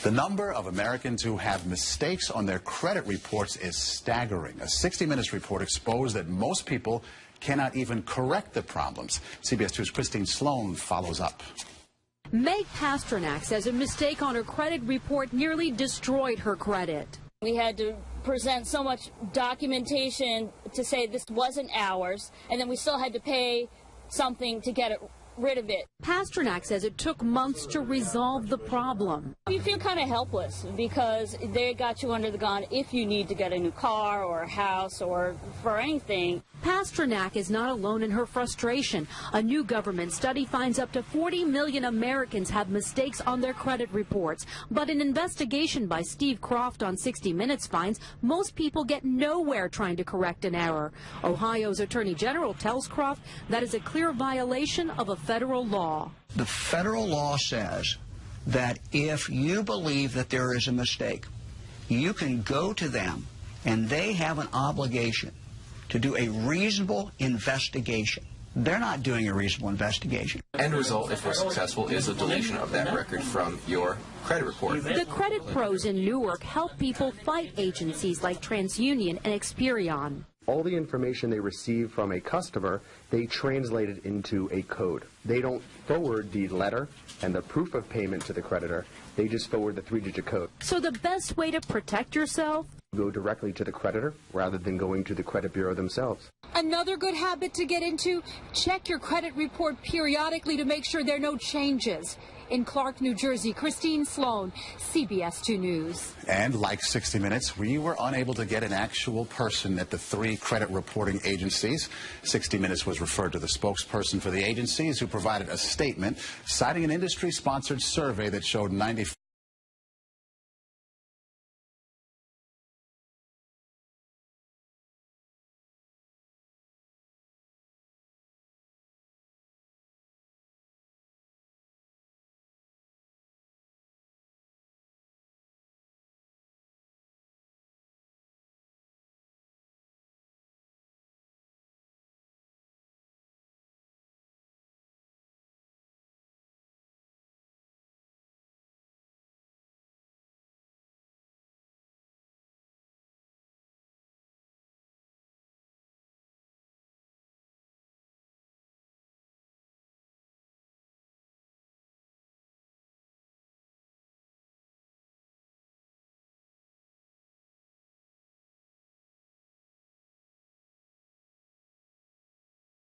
The number of Americans who have mistakes on their credit reports is staggering. A 60 Minutes report exposed that most people cannot even correct the problems. CBS 2's Christine Sloan follows up. Meg Pasternak says a mistake on her credit report nearly destroyed her credit. We had to present so much documentation to say this wasn't ours, and then we still had to pay something to get rid of it. Pasternak says it took months to resolve the problem. You feel kind of helpless because they got you under the gun if you need to get a new car or a house or for anything. Pasternak is not alone in her frustration. A new government study finds up to 40 million Americans have mistakes on their credit reports. But an investigation by Steve Croft on 60 Minutes finds most people get nowhere trying to correct an error. Ohio's Attorney General tells Croft that is a clear violation of a federal law. The federal law says that if you believe that there is a mistake, you can go to them and they have an obligation to do a reasonable investigation. They're not doing a reasonable investigation. End result, if we're successful, is a deletion of that record from your credit report. The credit pros in Newark help people fight agencies like TransUnion and Experian. All the information they receive from a customer, they translate it into a code. They don't forward the letter and the proof of payment to the creditor. They just forward the 3-digit code. So the best way to protect yourself? Go directly to the creditor rather than going to the credit bureau themselves. Another good habit to get into, check your credit report periodically to make sure there are no changes. In Clark, New Jersey, Christine Sloan, CBS 2 News. And like 60 Minutes, we were unable to get an actual person at the 3 credit reporting agencies. 60 Minutes was referred to the spokesperson for the agencies, who provided a statement citing an industry-sponsored survey that showed 95